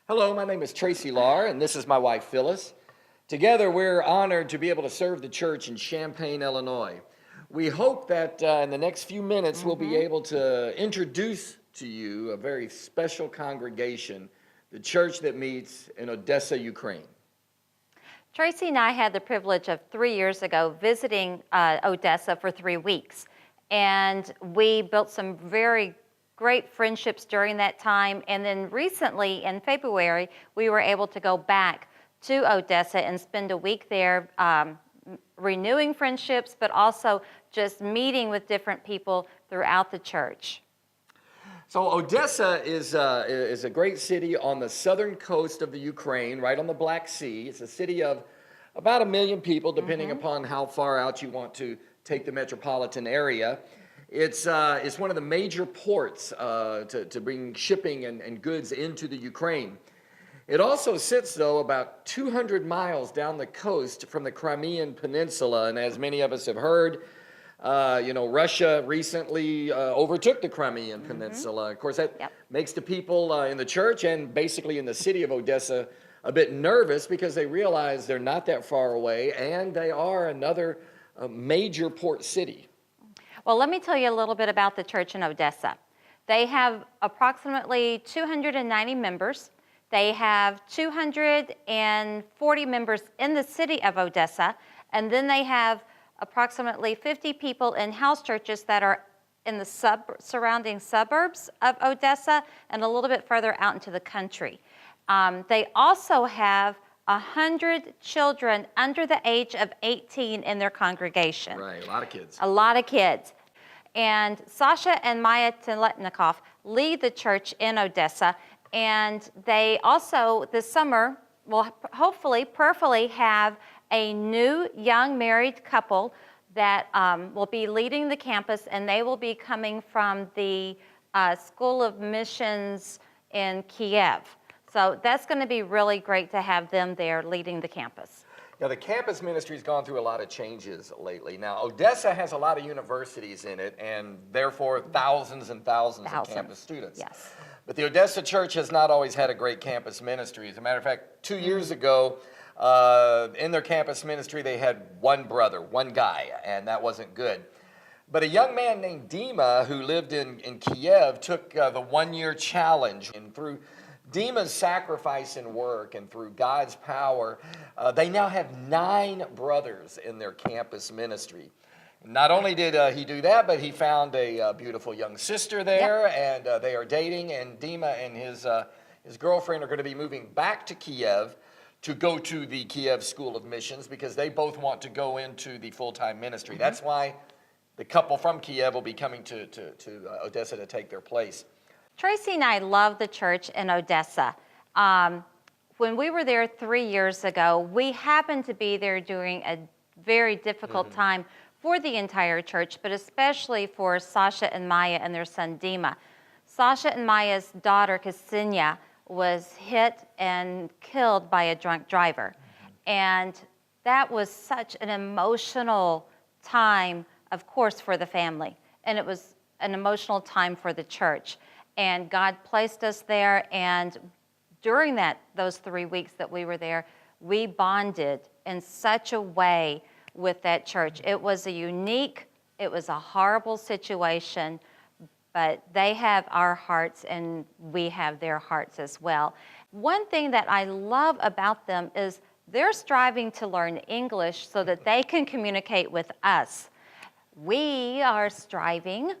Hello, my name is Tracy Larr, and this is my wife Phyllis. Together, we're honored to be able to serve the church in Champaign, Illinois. We hope that in the next few minutes we'll be able to introduce to you a very special congregation, the church that meets in Odessa, Ukraine. Tracy and I had the privilege of 3 years ago visiting Odessa for 3 weeks. And we built some very great friendships during that time. And then recently in February, we were able to go back to Odessa and spend a week there renewing friendships, but also just meeting with different people throughout the church. So Odessa is a great city on the southern coast of the Ukraine, right on the Black Sea. It's a city of about 1 million people, depending upon how far out you want to take the metropolitan area. It's one of the major ports to bring shipping and goods into the Ukraine. It also sits, though, about 200 miles down the coast from the Crimean Peninsula, and as many of us have heard, Russia recently overtook the Crimean Peninsula. Of course, that makes the people in the church and basically in the city of Odessa a bit nervous because they realize they're not that far away and they are another major port city. Well, let me tell you a little bit about the church in Odessa. They have approximately 290 members. They have 240 members in the city of Odessa, and then they have approximately 50 people in house churches that are in the surrounding suburbs of Odessa and a little bit further out into the country. They also have 100 children under the age of 18 in their congregation. Right, a lot of kids. A lot of kids. And Sasha and Maya Teletnikov lead the church in Odessa, and they also this summer will hopefully, prayerfully have a new young married couple that will be leading the campus, and they will be coming from the School of Missions in Kiev. So that's going to be really great to have them there leading the campus. Now, the campus ministry has gone through a lot of changes lately. Now, Odessa has a lot of universities in it, and therefore thousands and thousands of campus students. Yes. But the Odessa church has not always had a great campus ministry. As a matter of fact, 2 years ago, in their campus ministry, they had one brother, one guy, and that wasn't good. But a young man named Dima, who lived in Kiev, took the one-year challenge, and through Dima's sacrifice and work and through God's power, they now have 9 brothers in their campus ministry. Not only did he do that, but he found a beautiful young sister there, and they are dating, and Dima and his girlfriend are going to be moving back to Kiev to go to the Kiev School of Missions because they both want to go into the full-time ministry. That's why the couple from Kiev will be coming to Odessa to take their place. Tracy and I love the church in Odessa. When we were there 3 years ago, we happened to be there during a very difficult time for the entire church, but especially for Sasha and Maya and their son Dima. Sasha and Maya's daughter, Ksenia, was hit and killed by a drunk driver. And that was such an emotional time, of course, for the family. And it was an emotional time for the church. And God placed us there, and during those 3 weeks that we were there, we bonded in such a way with that church. It was it was a horrible situation, but they have our hearts and we have their hearts as well. One thing that I love about them is they're striving to learn English so that they can communicate with us. We are striving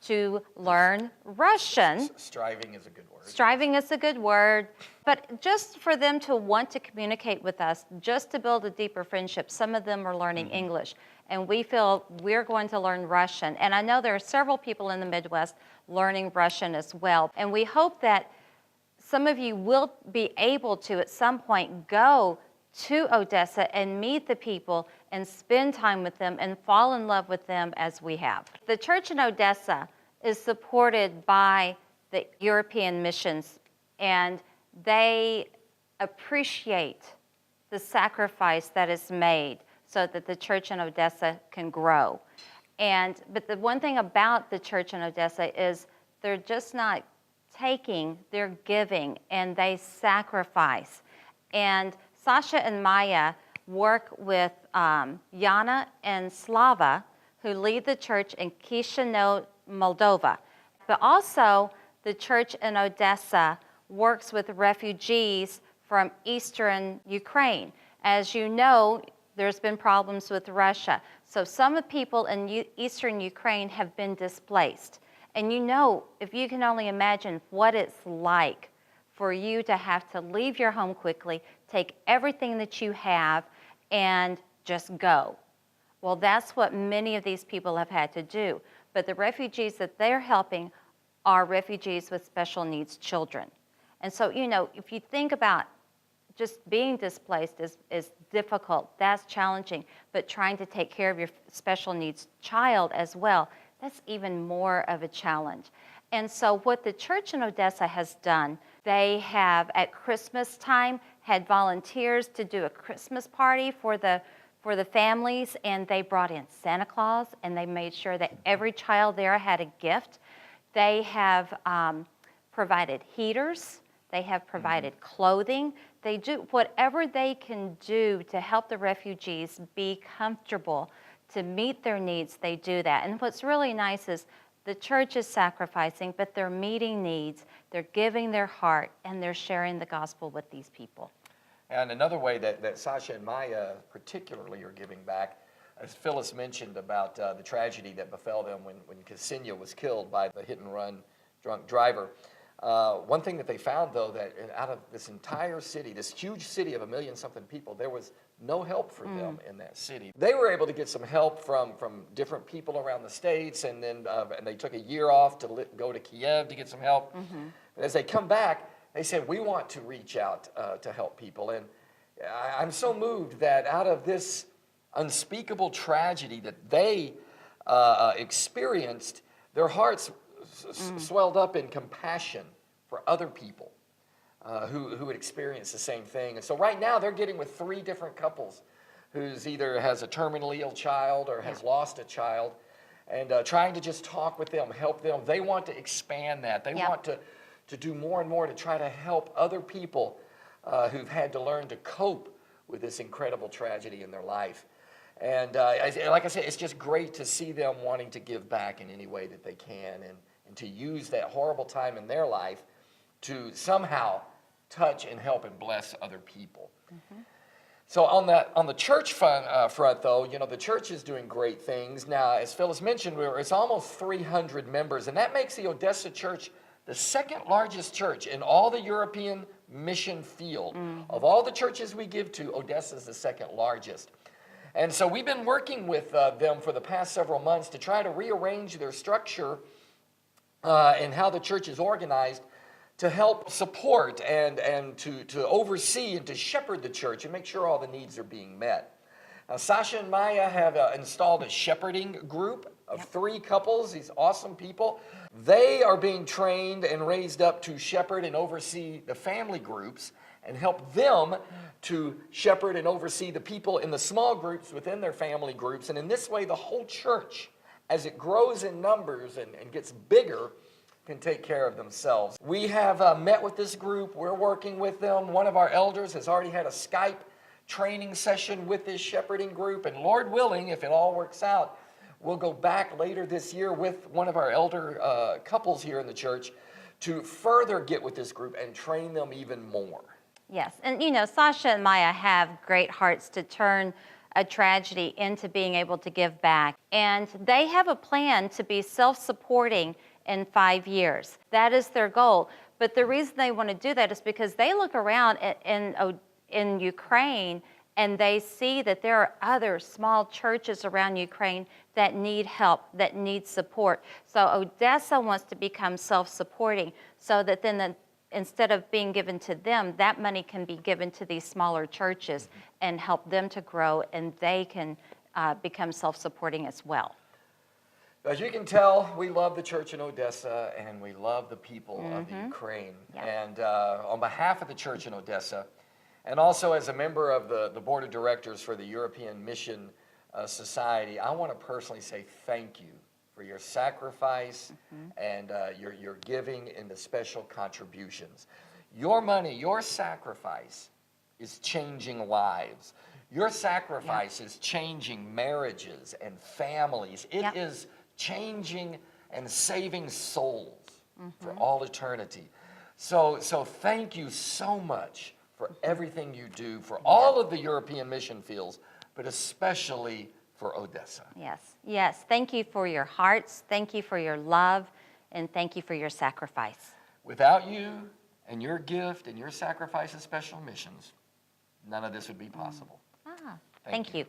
to learn Russian. Striving is a good word. Striving is a good word, but just for them to want to communicate with us, just to build a deeper friendship, some of them are learning English, and we feel we're going to learn Russian. And I know there are several people in the Midwest learning Russian as well, and we hope that some of you will be able to, at some point, go to Odessa and meet the people and spend time with them and fall in love with them as we have. The church in Odessa is supported by the European missions, and they appreciate the sacrifice that is made so that the church in Odessa can grow. But the one thing about the church in Odessa is they're just not taking, they're giving, and they sacrifice. And Sasha and Maya work with Yana and Slava, who lead the church in Chisinau, Moldova. But also, the church in Odessa works with refugees from eastern Ukraine. As you know, there's been problems with Russia. So some of the people in eastern Ukraine have been displaced. And you know, if you can only imagine what it's like for you to have to leave your home quickly, take everything that you have, and just go. Well, that's what many of these people have had to do. But the refugees that they're helping are refugees with special needs children. And so, you know, if you think about just being displaced is difficult, that's challenging, but trying to take care of your special needs child as well, that's even more of a challenge. And so what the church in Odessa has done, they have at Christmas time had volunteers to do a Christmas party for the families, and they brought in Santa Claus, and they made sure that every child there had a gift. They have provided heaters. They have provided clothing. They do whatever they can do to help the refugees be comfortable, to meet their needs. They do that. And what's really nice is the church is sacrificing, but they're meeting needs. They're giving their heart, and they're sharing the gospel with these people. And another way that Sasha and Maya particularly are giving back, as Phyllis mentioned about the tragedy that befell them when Ksenia was killed by the hit-and-run drunk driver. One thing that they found, though, that out of this entire city, this huge city of 1,000,000-something people, there was no help for them in that city. They were able to get some help from different people around the states, and then and they took a year off to go to Kiev to get some help. But as they come back, they said, we want to reach out to help people. And I'm so moved that out of this unspeakable tragedy that they experienced, their hearts swelled up in compassion for other people who had experienced the same thing. And so right now they're getting with 3 different couples who's either has a terminally ill child or has lost a child, and trying to just talk with them, help them. They want to expand that. They want to do more and more to try to help other people who've had to learn to cope with this incredible tragedy in their life. And like I said, it's just great to see them wanting to give back in any way that they can, and to use that horrible time in their life to somehow touch and help and bless other people. So on the church front, though, you know, the church is doing great things. Now, as Phyllis mentioned, it's almost 300 members, and that makes the Odessa church the 2nd largest church in all the European mission field. Of all the churches we give to, Odessa is the 2nd largest. And so we've been working with them for the past several months to try to rearrange their structure and how the church is organized to help support and to oversee and to shepherd the church and make sure all the needs are being met. Now, Sasha and Maya have installed a shepherding group of 3 couples, these awesome people. They are being trained and raised up to shepherd and oversee the family groups and help them to shepherd and oversee the people in the small groups within their family groups. And in this way, the whole church, as it grows in numbers and gets bigger, can take care of themselves. We have met with this group. We're working with them. One of our elders has already had a Skype training session with this shepherding group. And Lord willing, if it all works out, we'll go back later this year with one of our elder couples here in the church to further get with this group and train them even more. Yes, and you know, Sasha and Maya have great hearts to turn a tragedy into being able to give back. And they have a plan to be self-supporting in 5 years. That is their goal. But the reason they want to do that is because they look around in Ukraine and they see that there are other small churches around Ukraine that need help, that need support. So Odessa wants to become self-supporting so that then instead of being given to them, that money can be given to these smaller churches and help them to grow, and they can become self-supporting as well. As you can tell, we love the church in Odessa, and we love the people of the Ukraine. And on behalf of the church in Odessa, and also as a member of the board of directors for the European Mission Society, I want to personally say thank you for your sacrifice and your giving in the special contributions. Your money, your sacrifice is changing lives. Your sacrifice is changing marriages and families. It is changing and saving souls for all eternity. So thank you so much for everything you do for all of the European mission fields, but especially for Odessa. Yes, yes. Thank you for your hearts. Thank you for your love. And thank you for your sacrifice. Without you and your gift and your sacrifice of special missions, none of this would be possible. Thank you.